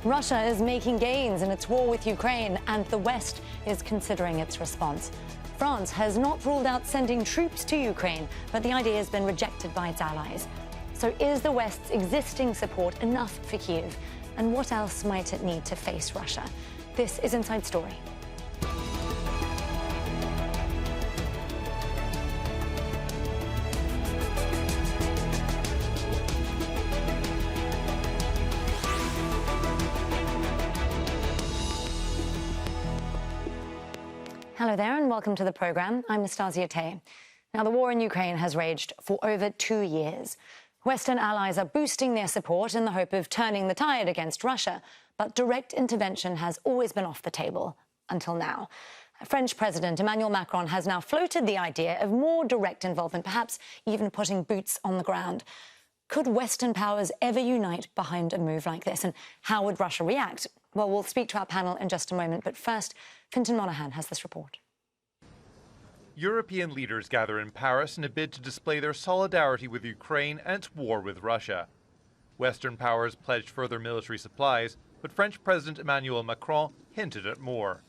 Russia is making gains in its war with Ukraine, and the West is considering its response. France has not ruled out sending troops to Ukraine, but the idea has been rejected by its allies. So is the West's existing support enough for Kyiv? And what else might it need to face Russia? This is Inside Story. Hello there and welcome to the programme. I'm Nastasya Tay. Now, the war in Ukraine has raged for over 2 years. Western allies are boosting their support in the hope of turning the tide against Russia, but direct intervention has always been off the table until now. French President Emmanuel Macron has now floated the idea of more direct involvement, perhaps even putting boots on the ground. Could Western powers ever unite behind a move like this, and how would Russia react? Well, we'll speak to our panel in just a moment, but first, Fintan Monaghan has this report. European leaders gather in Paris in a bid to display their solidarity with Ukraine and its war with Russia. Western powers pledged further military supplies, but French President Emmanuel Macron hinted at more.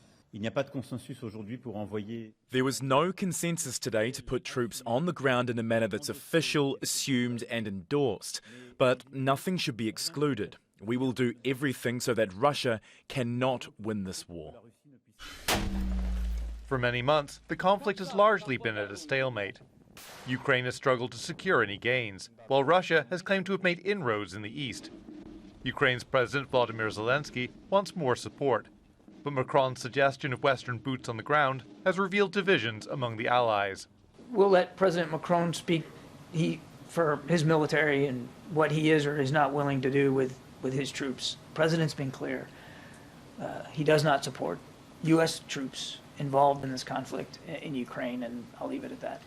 There was no consensus today to put troops on the ground in a manner that's official, assumed and endorsed. But nothing should be excluded. We will do everything so that Russia cannot win this war. For many months, the conflict has largely been at a stalemate. Ukraine has struggled to secure any gains, while Russia has claimed to have made inroads in the east. Ukraine's President Vladimir Zelenskyy wants more support, but Macron's suggestion of Western boots on the ground has revealed divisions among the allies. We'll let President Macron speak for his military and what he is or is not willing to do with his troops. The President's been clear. He does not support U.S. troops involved in this conflict in Ukraine, and I'll leave it at that.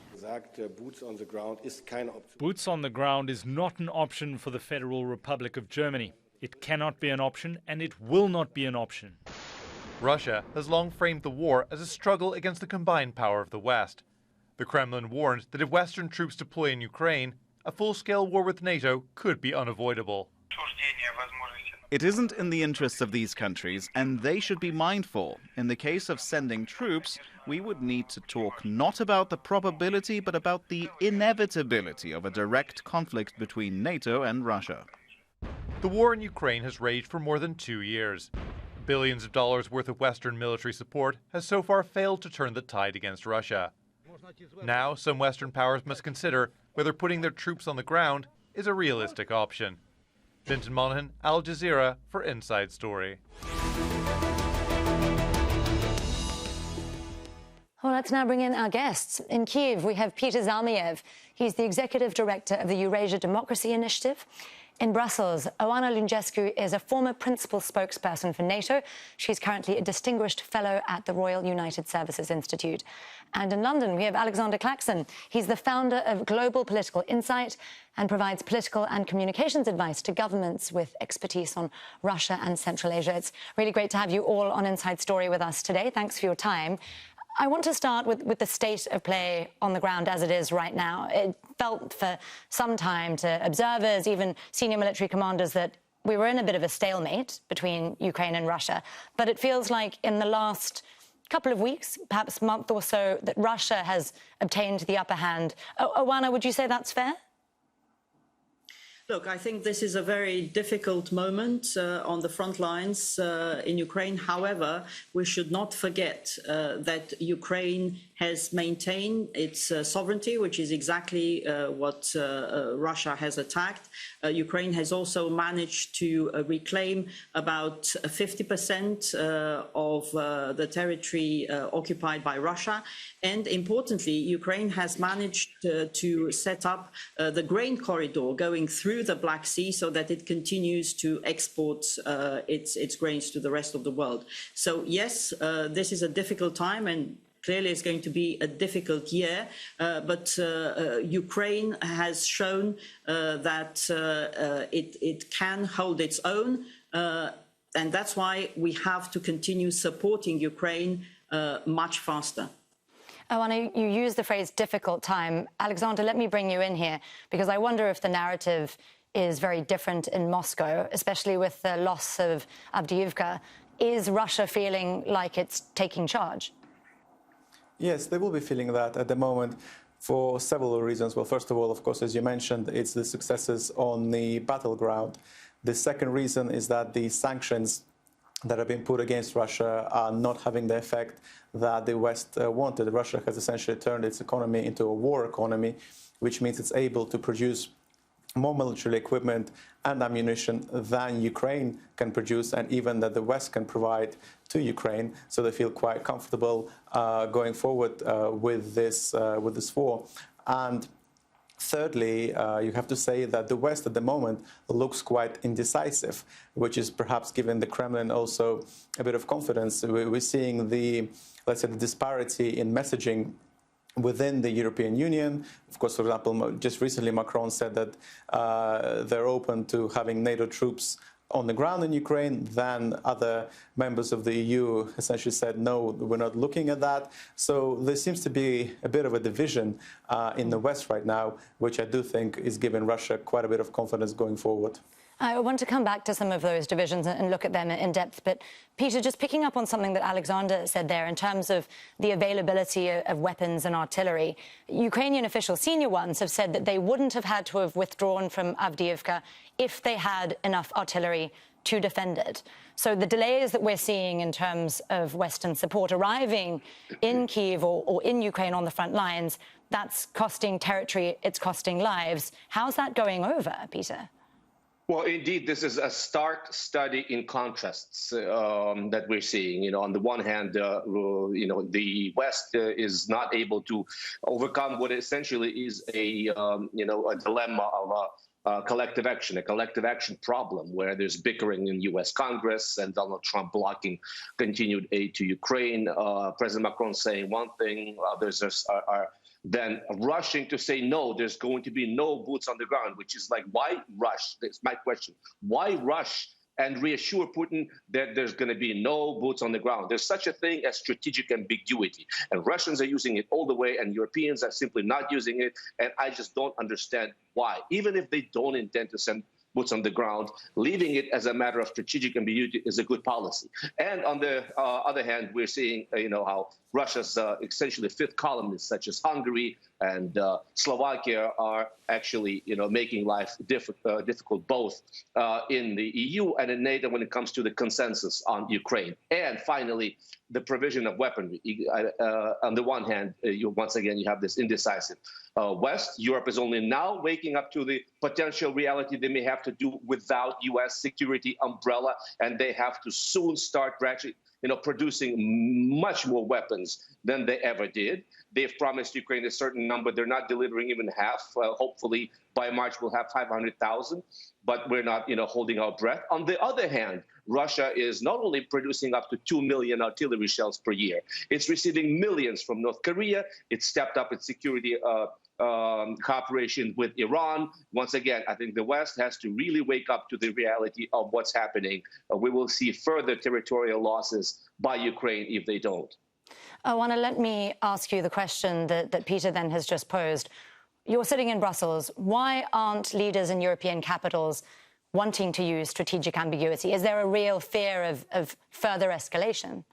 Boots on the ground is not an option for the Federal Republic of Germany. It cannot be an option, and it will not be an option. Russia has long framed the war as a struggle against the combined power of the West. The Kremlin warned that if Western troops deploy in Ukraine, a full-scale war with NATO could be unavoidable. It isn't in the interests of these countries, and they should be mindful. In the case of sending troops, we would need to talk not about the probability, but about the inevitability of a direct conflict between NATO and Russia. The war in Ukraine has raged for more than 2 years. Billions of dollars worth of Western military support has so far failed to turn the tide against Russia. Now, some Western powers must consider whether putting their troops on the ground is a realistic option. Fintan Monaghan, Al Jazeera for Inside Story. Well, let's now bring in our guests. In Kyiv, we have Peter Zalmayev. He's the Executive Director of the Eurasia Democracy Initiative. In Brussels, Oana Lungescu is a former principal spokesperson for NATO. She's currently a distinguished fellow at the Royal United Services Institute. And in London, we have Alexander Clackson. He's the founder of Global Political Insight and provides political and communications advice to governments with expertise on Russia and Central Asia. It's really great to have you all on Inside Story with us today. Thanks for your time. I want to start with the state of play on the ground as it is right now. It felt for some time to observers, even senior military commanders, that we were in a bit of a stalemate between Ukraine and Russia. But it feels like in the last couple of weeks, perhaps month or so, that Russia has obtained the upper hand. Oana, would you say that's fair? Look, I think this is a very difficult moment on the front lines in Ukraine. However, we should not forget that Ukraine has maintained its sovereignty, which is exactly what Russia has attacked. Ukraine has also managed to reclaim about 50% of the territory occupied by Russia. And importantly, Ukraine has managed to set up the grain corridor going through the Black Sea so that it continues to export its grains to the rest of the world. So yes, this is a difficult time, and clearly it's going to be a difficult year, but Ukraine has shown that it can hold its own, and that's why we have to continue supporting Ukraine much faster. Oana, you use the phrase difficult time. Alexander, let me bring you in here, because I wonder if the narrative is very different in Moscow, especially with the loss of Avdiivka. Is Russia feeling like it's taking charge? Yes, they will be feeling that at the moment for several reasons. Well, first of all, of course, as you mentioned, it's the successes on the battleground. The second reason is that the sanctions that have been put against Russia are not having the effect that the West wanted. Russia has essentially turned its economy into a war economy, which means it's able to produce more military equipment and ammunition than Ukraine can produce, and even that the West can provide to Ukraine. So they feel quite comfortable going forward with this war. And thirdly, you have to say that the West at the moment looks quite indecisive, which is perhaps giving the Kremlin also a bit of confidence. We're seeing the, let's say, the disparity in messaging within the European Union. Of course, for example, just recently Macron said that they're open to having NATO troops on the ground in Ukraine. Then other members of the EU essentially said, no, we're not looking at that. So there seems to be a bit of a division in the West right now, which I do think is giving Russia quite a bit of confidence going forward. I want to come back to some of those divisions and look at them in depth. But, Peter, just picking up on something that Alexander said there in terms of the availability of weapons and artillery, Ukrainian officials, senior ones, have said that they wouldn't have had to have withdrawn from Avdiivka if they had enough artillery to defend it. So the delays that we're seeing in terms of Western support arriving in Kyiv or in Ukraine on the front lines, that's costing territory, it's costing lives. How's that going over, Peter? Well, indeed, this is a stark study in contrasts that we're seeing. You know, on the one hand, the West is not able to overcome what essentially is a dilemma of a collective action problem where there's bickering in U.S. Congress and Donald Trump blocking continued aid to Ukraine. President Macron saying one thing, others are then rushing to say, no, there's going to be no boots on the ground, which is like, why rush? That's my question. Why rush and reassure Putin that there's going to be no boots on the ground? There's such a thing as strategic ambiguity, and Russians are using it all the way, and Europeans are simply not using it, and I just don't understand why. Even if they don't intend to send boots on the ground, leaving it as a matter of strategic ambiguity is a good policy. And on the other hand, we're seeing, how Russia's essentially fifth columnists, such as Hungary and Slovakia, are actually, making life difficult both in the EU and in NATO when it comes to the consensus on Ukraine. And finally, the provision of weaponry. On the one hand, once again, you have this indecisive West. Europe is only now waking up to the potential reality they may have to do without U.S. security umbrella, and they have to soon start actually, producing much more weapons than they ever did. They've promised Ukraine a certain number. They're not delivering even half. Hopefully, by March, we'll have 500,000, but we're not, holding our breath. On the other hand, Russia is not only producing up to 2 million artillery shells per year, it's receiving millions from North Korea. It's stepped up its security cooperation with Iran. Once again, I think the West has to really wake up to the reality of what's happening. We will see further territorial losses by Ukraine if they don't. Oana, let me ask you the question that Peter then has just posed. You're sitting in Brussels. Why aren't leaders in European capitals wanting to use strategic ambiguity? Is there a real fear of further escalation?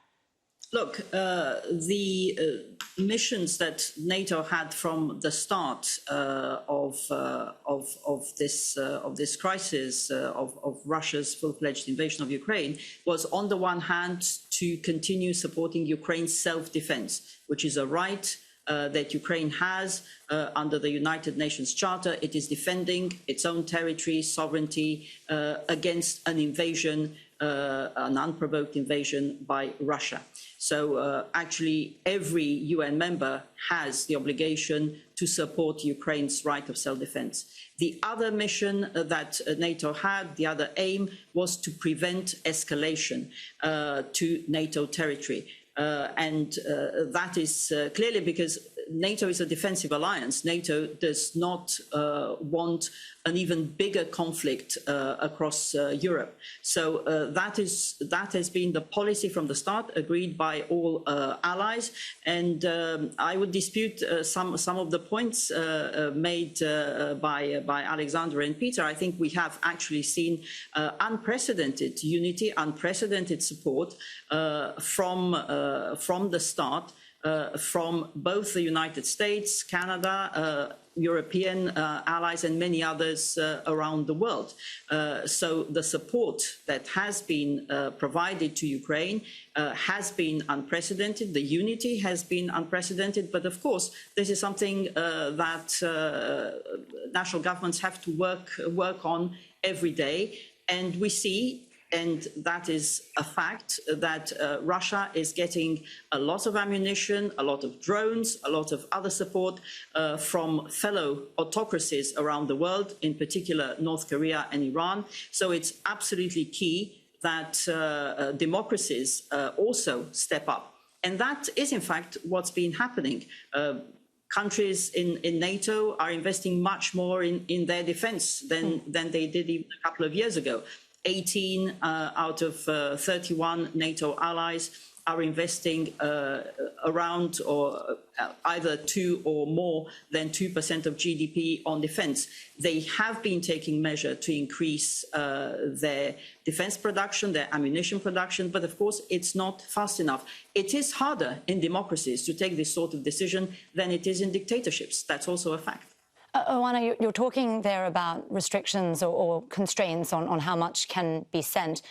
Look, the missions that NATO had from the start of this crisis of Russia's full-fledged invasion of Ukraine was, on the one hand, to continue supporting Ukraine's self-defense, which is a right that Ukraine has under the United Nations Charter. It is defending its own territory, sovereignty against an invasion, an unprovoked invasion by Russia. So actually, every UN member has the obligation to support Ukraine's right of self-defense. The other mission that NATO had, the other aim, was to prevent escalation to NATO territory. And that is clearly because NATO is a defensive alliance. NATO does not want an even bigger conflict across Europe. So that has been the policy from the start, agreed by all allies. And I would dispute some of the points made by Alexander and Peter. I think we have actually seen unprecedented unity, unprecedented support from the start. From both the United States, Canada, European allies and many others around the world. So the support that has been provided to Ukraine has been unprecedented. The unity has been unprecedented. But of course, this is something that national governments have to work on every day. And we see, and that is a fact, that Russia is getting a lot of ammunition, a lot of drones, a lot of other support from fellow autocracies around the world, in particular North Korea and Iran. So it's absolutely key that democracies also step up. And that is, in fact, what's been happening. Countries in NATO are investing much more in their defense than they did even a couple of years ago. 18 out of 31 NATO allies are investing around or either 2 or more than 2% of GDP on defense. They have been taking measures to increase their defense production, their ammunition production, but of course it's not fast enough. It is harder in democracies to take this sort of decision than it is in dictatorships. That's also a fact. Oana, you're talking there about restrictions or constraints on how much can be sent.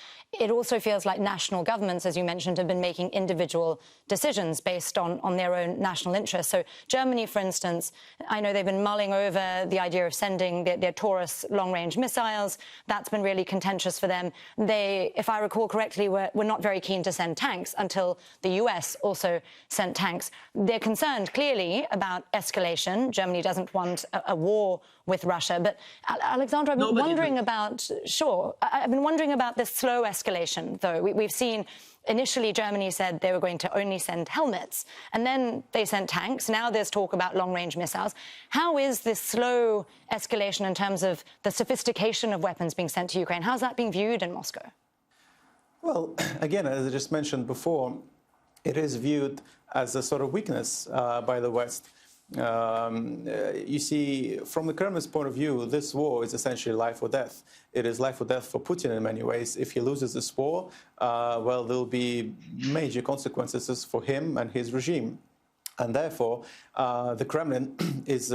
It also feels like national governments, as you mentioned, have been making individual decisions based on their own national interests. So Germany, for instance, I know they've been mulling over the idea of sending their Taurus long-range missiles. That's been really contentious for them. They, if I recall correctly, were not very keen to send tanks until the US also sent tanks. They're concerned, clearly, about escalation. Germany doesn't want a war with Russia. But Alexandra, I've been wondering about, I've been wondering about this slow escalation, though. We've seen initially Germany said they were going to only send helmets, and then they sent tanks. Now there's talk about long-range missiles. How is this slow escalation in terms of the sophistication of weapons being sent to Ukraine? How's that being viewed in Moscow? Well, again, as I just mentioned before, it is viewed as a sort of weakness by the West. You see, from the Kremlin's point of view, this war is essentially life or death. It is life or death for Putin in many ways. If he loses this war, well, there will be major consequences for him and his regime. And therefore, the Kremlin is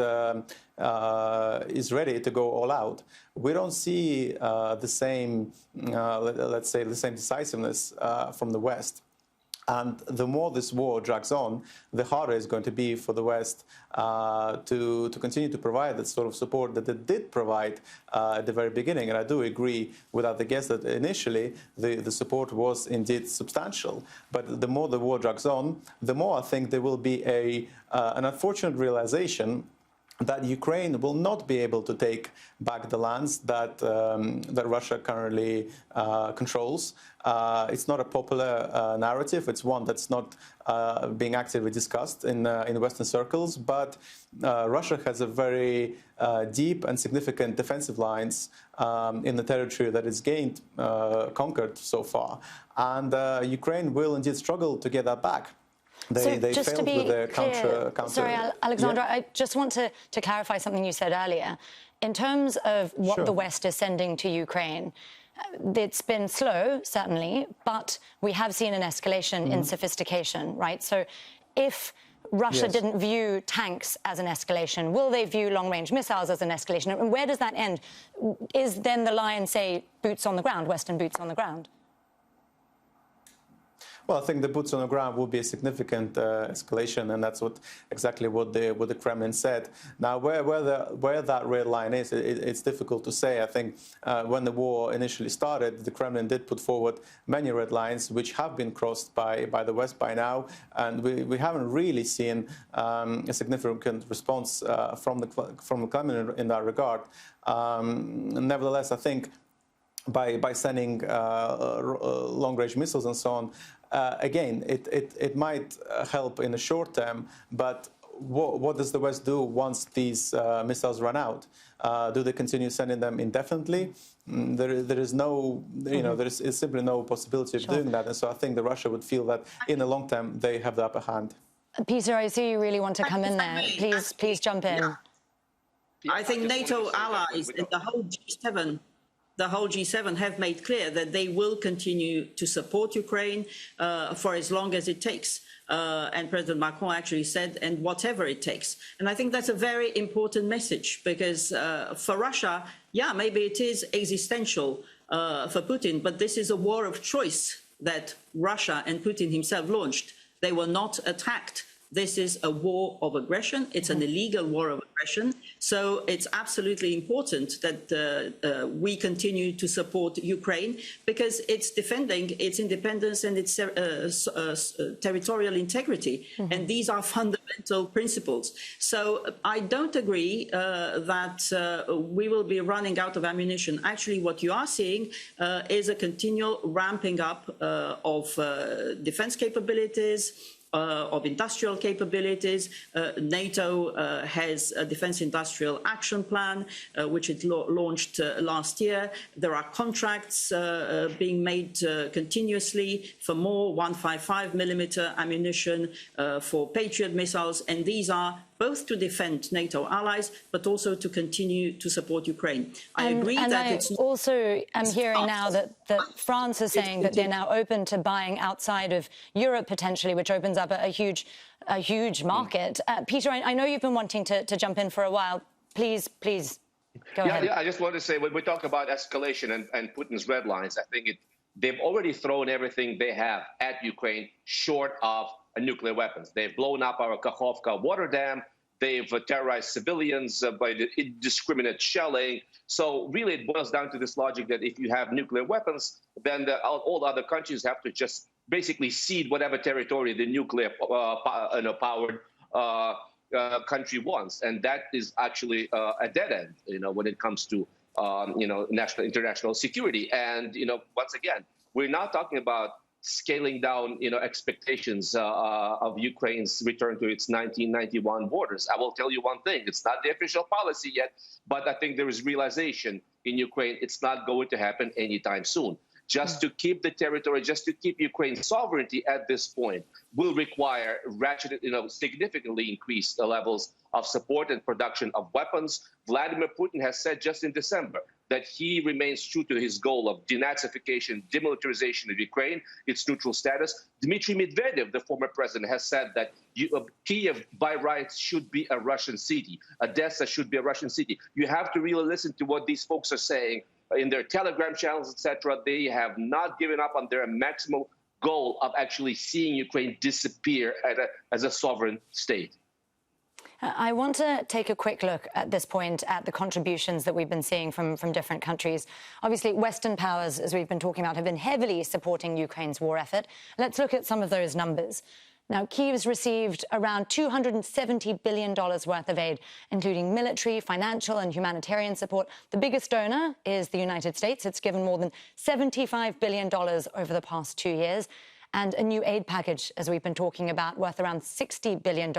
ready to go all out. We don't see the same, let's say, the same decisiveness from the West. And the more this war drags on, the harder it's going to be for the West to continue to provide that sort of support that it did provide at the very beginning. And I do agree without the guess that initially the support was indeed substantial. But the more the war drags on, the more I think there will be an unfortunate realization that Ukraine will not be able to take back the lands that Russia currently controls. It's not a popular narrative. It's one that's not being actively discussed in Western circles. But Russia has a very deep and significant defensive lines in the territory that it's conquered so far. And Ukraine will indeed struggle to get that back. They failed with their counter. Sorry, Alexandra, I just want to clarify something you said earlier. In terms of what the West is sending to Ukraine, it's been slow, certainly, but we have seen an escalation in sophistication, right? So if Russia didn't view tanks as an escalation, will they view long-range missiles as an escalation? And where does that end? Is then the line, say, boots on the ground, Western boots on the ground? Well, I think the boots on the ground will be a significant escalation, and that's exactly what the Kremlin said. Now, where that red line is, it's difficult to say. I think when the war initially started, the Kremlin did put forward many red lines, which have been crossed by the West by now, and we haven't really seen a significant response from the Kremlin in that regard. Nevertheless, I think by sending long-range missiles and so on, again, it might help in the short term, but what does the West do once these missiles run out? Do they continue sending them indefinitely? There is no, there is simply no possibility of doing that. And so I think that Russia would feel that in the long term, they have the upper hand. Peter, I see you really want to come in there. Please jump in. Yeah. I think NATO allies and the whole G7 have made clear that they will continue to support Ukraine for as long as it takes. And President Macron actually said, and whatever it takes. And I think that's a very important message because for Russia, yeah, maybe it is existential for Putin, but this is a war of choice that Russia and Putin himself launched. They were not attacked. This is a war of aggression. It's an illegal war of aggression. So it's absolutely important that we continue to support Ukraine because it's defending its independence and its territorial integrity. And these are fundamental principles. So I don't agree that we will be running out of ammunition. Actually, what you are seeing is a continual ramping up of defense capabilities, of industrial capabilities. NATO has a defense industrial action plan, which it launched last year. There are contracts being made continuously for more 155mm ammunition for Patriot missiles, and these are both to defend NATO allies, but also to continue to support Ukraine. I agree that it's... also am hearing now that France is saying that they're now open to buying outside of Europe potentially, which opens up a huge market. Peter, I know you've been wanting to jump in for a while. Please, go ahead. Yeah, I just want to say, when we talk about escalation and Putin's red lines, I think they've already thrown everything they have at Ukraine short of nuclear weapons. They've blown up our Kakhovka water dam. They've terrorized civilians by the indiscriminate shelling. So really it boils down to this logic that if you have nuclear weapons, then all other countries have to just basically cede whatever territory the nuclear powered country wants. And that is actually a dead end, when it comes to, international security. And, once again, we're not talking about scaling down, expectations of Ukraine's return to its 1991 borders. I will tell you one thing: it's not the official policy yet, but I think there is realization in Ukraine it's not going to happen anytime soon. Just to keep the territory, just to keep Ukraine's sovereignty at this point, will require significantly increased levels of support and production of weapons. Vladimir Putin has said just in December that he remains true to his goal of denazification, demilitarization of Ukraine, its neutral status. Dmitry Medvedev, the former president, has said that Kyiv, by rights, should be a Russian city. Odessa should be a Russian city. You have to really listen to what these folks are saying in their Telegram channels, etc. They have not given up on their maximal goal of actually seeing Ukraine disappear as a sovereign state. I want to take a quick look at this point at the contributions that we've been seeing from different countries. Obviously, Western powers, as we've been talking about, have been heavily supporting Ukraine's war effort. Let's look at some of those numbers. Now, Kyiv's received around $270 billion worth of aid, including military, financial and humanitarian support. The biggest donor is the United States. It's given more than $75 billion over the past 2 years. And a new aid package, as we've been talking about, worth around $60 billion,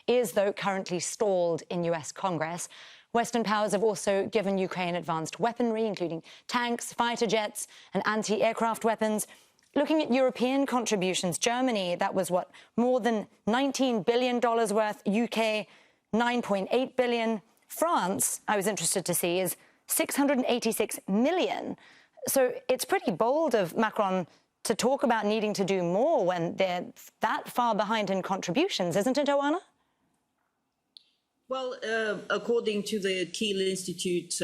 is, though, currently stalled in US Congress. Western powers have also given Ukraine advanced weaponry, including tanks, fighter jets and anti-aircraft weapons. Looking at European contributions, Germany, that was what, more than $19 billion worth, UK, $9.8 billion. France, I was interested to see, is $686 million. So it's pretty bold of Macron to talk about needing to do more when they're that far behind in contributions, isn't it, Oana? Well, according to the Kyiv Institute,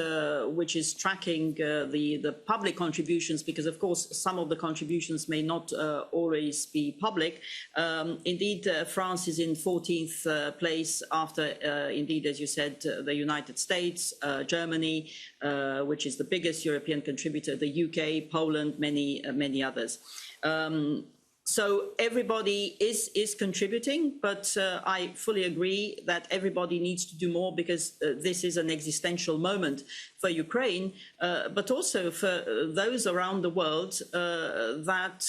which is tracking the public contributions, because, of course, some of the contributions may not always be public, indeed, France is in 14th place after, indeed, as you said, the United States, Germany, which is the biggest European contributor, the UK, Poland, many others. So everybody is contributing, but I fully agree that everybody needs to do more because this is an existential moment for Ukraine, but also for those around the world that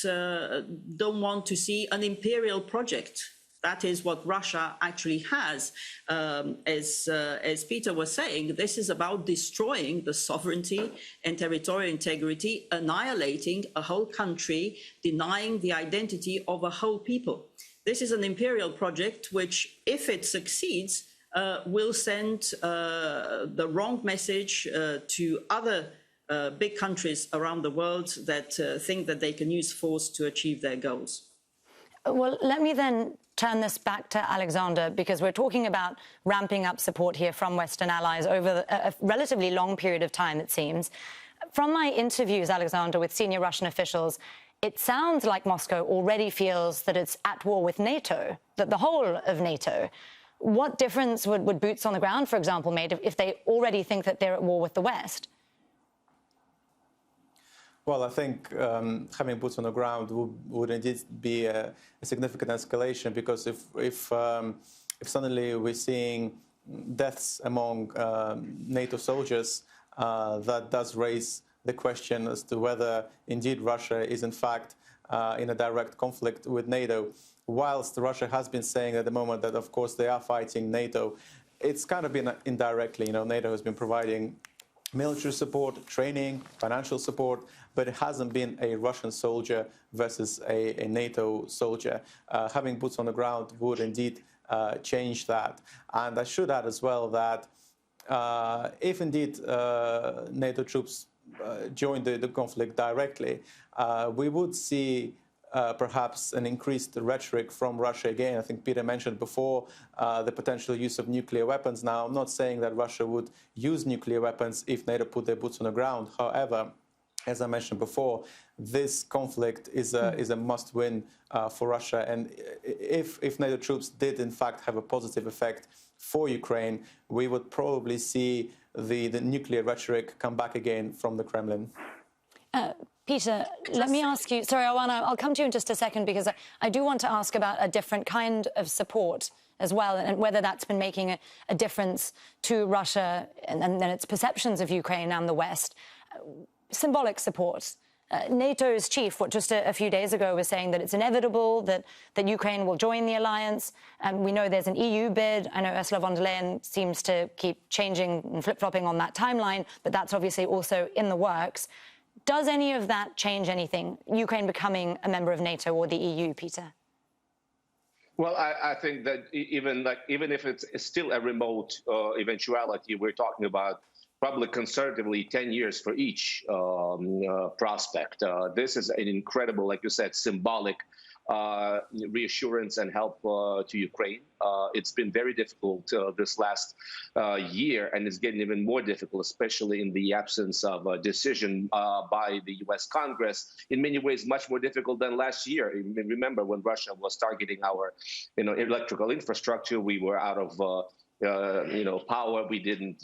don't want to see an imperial project That is what Russia actually has. As Peter was saying, this is about destroying the sovereignty and territorial integrity, annihilating a whole country, denying the identity of a whole people. This is an imperial project which, if it succeeds, will send the wrong message to other big countries around the world that think that they can use force to achieve their goals. Well, let me then turn this back to Alexander, because we're talking about ramping up support here from Western allies over a relatively long period of time, it seems. From my interviews, Alexander, with senior Russian officials, it sounds like Moscow already feels that it's at war with NATO, that the whole of NATO. What difference would boots on the ground, for example, make if they already think that they're at war with the West? Well, I think having boots on the ground would indeed be a significant escalation, because if suddenly we're seeing deaths among NATO soldiers, that does raise the question as to whether indeed Russia is in fact in a direct conflict with NATO. Whilst Russia has been saying at the moment that, of course, they are fighting NATO, it's kind of been indirectly. NATO has been providing military support, training, financial support, but it hasn't been a Russian soldier versus a NATO soldier. Having boots on the ground would indeed change that. And I should add as well that if indeed NATO troops join the conflict directly, we would see perhaps an increased rhetoric from Russia again. I think Peter mentioned before the potential use of nuclear weapons. Now, I'm not saying that Russia would use nuclear weapons if NATO put their boots on the ground. However, as I mentioned before, this conflict is a must-win for Russia. And if NATO troops did, in fact, have a positive effect for Ukraine, we would probably see the nuclear rhetoric come back again from the Kremlin. Peter, let me ask you, sorry, Oana, I'll come to you in just a second, because I do want to ask about a different kind of support as well, and whether that's been making a difference to Russia and its perceptions of Ukraine and the West. Symbolic support. NATO's chief, just a few days ago, was saying that it's inevitable that Ukraine will join the alliance. We know there's an EU bid. I know Ursula von der Leyen seems to keep changing and flip-flopping on that timeline, but that's obviously also in the works. Does any of that change anything, Ukraine becoming a member of NATO or the EU, Peter? Well, I think that even if it's still a remote eventuality, we're talking about probably conservatively 10 years for each prospect. This is an incredible, like you said, symbolic reassurance and help to Ukraine. It's been very difficult this last year, and it's getting even more difficult, especially in the absence of a decision by the U.S. Congress. In many ways, much more difficult than last year. Remember when Russia was targeting our, electrical infrastructure, we were out of power. We didn't,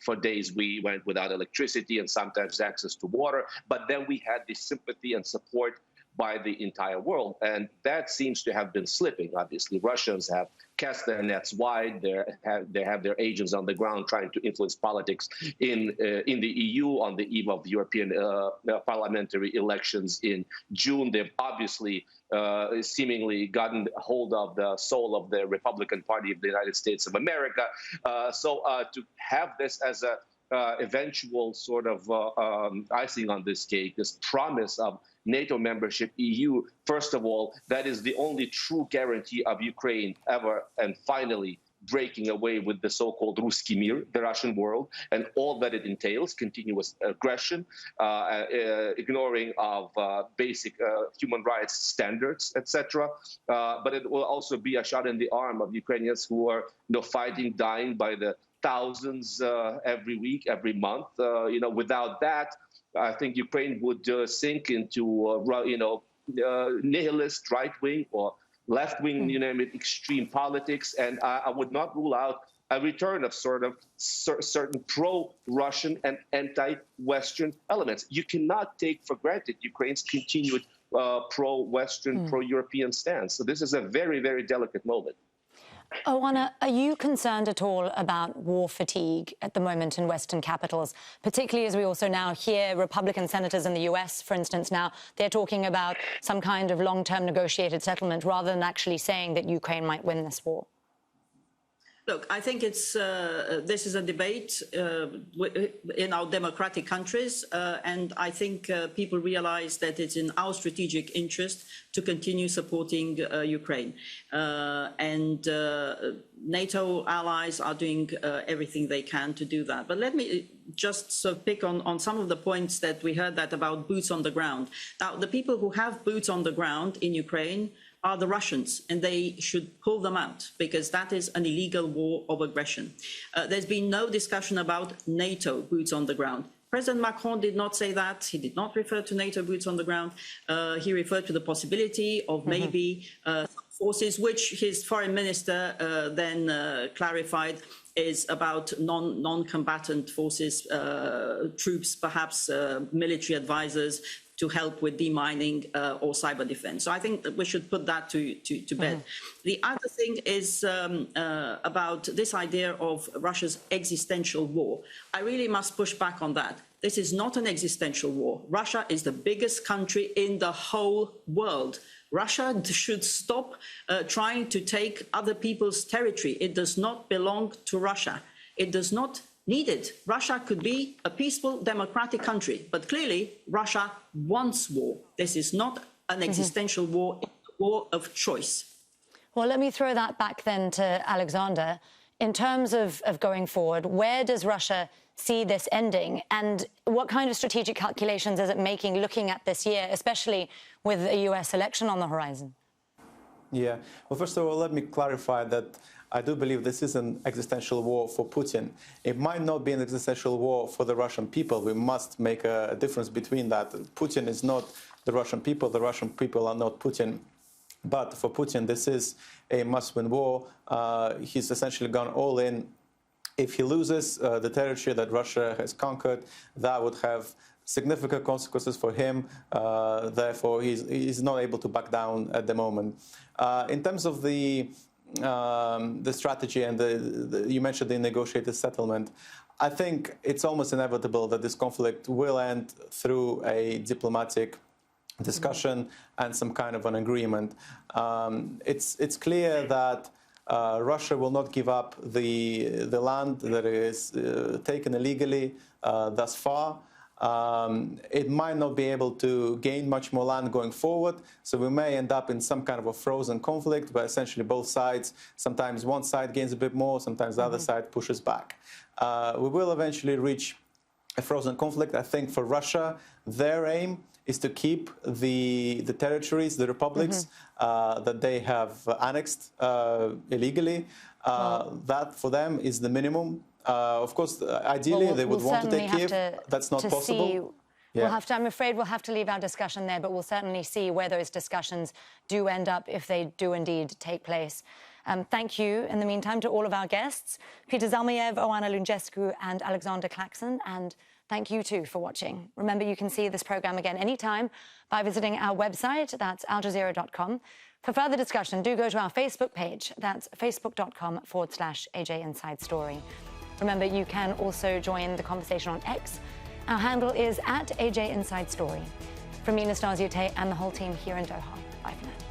for days we went without electricity and sometimes access to water. But then we had the sympathy and support by the entire world. And that seems to have been slipping. Obviously, Russians have cast their nets wide. They have their agents on the ground trying to influence politics in the EU on the eve of the European parliamentary elections in June. They've obviously seemingly gotten hold of the soul of the Republican Party of the United States of America. So to have this as a eventual sort of icing on this cake, this promise of NATO membership, EU, first of all, that is the only true guarantee of Ukraine ever and finally breaking away with the so-called Ruski Mir, the Russian world, and all that it entails, continuous aggression, ignoring of basic human rights standards, etc. But it will also be a shot in the arm of Ukrainians who are fighting, dying by the thousands every week, every month. Without that, I think Ukraine would sink into, nihilist right-wing or left-wing, extreme politics. And I would not rule out a return of certain pro-Russian and anti-Western elements. You cannot take for granted Ukraine's continued pro-Western, pro-European stance. So this is a very, very delicate moment. Oana, are you concerned at all about war fatigue at the moment in Western capitals, particularly as we also now hear Republican senators in the US, for instance, now they're talking about some kind of long-term negotiated settlement rather than actually saying that Ukraine might win this war? Look, I think this is a debate in our democratic countries, and I think people realize that it's in our strategic interest to continue supporting Ukraine. And NATO allies are doing everything they can to do that. But let me just pick on some of the points that we heard that about boots on the ground. Now, the people who have boots on the ground in Ukraine are the Russians, and they should pull them out because that is an illegal war of aggression. There's been no discussion about NATO boots on the ground. President Macron did not say that. He did not refer to NATO boots on the ground. He referred to the possibility of maybe forces, which his foreign minister then clarified is about non-combatant forces, troops, perhaps military advisors, to help with demining or cyber defense. So I think that we should put that to bed. The other thing is about this idea of Russia's existential war. I really must push back on that. This is not an existential war. Russia is the biggest country in the whole world. Russia should stop trying to take other people's territory. It does not belong to Russia. It does not need it. Russia could be a peaceful, democratic country, but clearly Russia wants war. This is not an existential war, it's a war of choice. Well, let me throw that back then to Alexander. In terms of going forward, where does Russia see this ending? And what kind of strategic calculations is it making looking at this year, especially with a US election on the horizon? Yeah. Well, first of all, let me clarify that I do believe this is an existential war for Putin. It might not be an existential war for the Russian people. We must make a difference between that. Putin is not the Russian people are not Putin. But for Putin, this is a must-win war. He's essentially gone all in. If he loses the territory that Russia has conquered, that would have significant consequences for him. Therefore, he's not able to back down at the moment. In terms of the strategy and you mentioned the negotiated settlement, I think it's almost inevitable that this conflict will end through a diplomatic discussion and some kind of an agreement. It's clear that Russia will not give up the land that is taken illegally thus far. It might not be able to gain much more land going forward, so we may end up in some kind of a frozen conflict where essentially both sides, sometimes one side gains a bit more, sometimes the other side pushes back. We will eventually reach a frozen conflict. I think for Russia, their aim is to keep the territories, the republics that they have annexed illegally. That for them is the minimum. Of course, ideally, they would want to take Kyiv. That's not possible. Yeah. I'm afraid we'll have to leave our discussion there, but we'll certainly see where those discussions do end up, if they do indeed take place. Thank you, in the meantime, to all of our guests, Peter Zalmayev, Oana Lungescu and Alexander Clackson, and thank you, too, for watching. Remember, you can see this programme again anytime by visiting our website, that's aljazeera.com. For further discussion, do go to our Facebook page, that's facebook.com/AJ Inside Story. Remember, you can also join the conversation on X. Our handle is @AJ Inside Story. From me, Nastasya Tay, and the whole team here in Doha. Bye for now.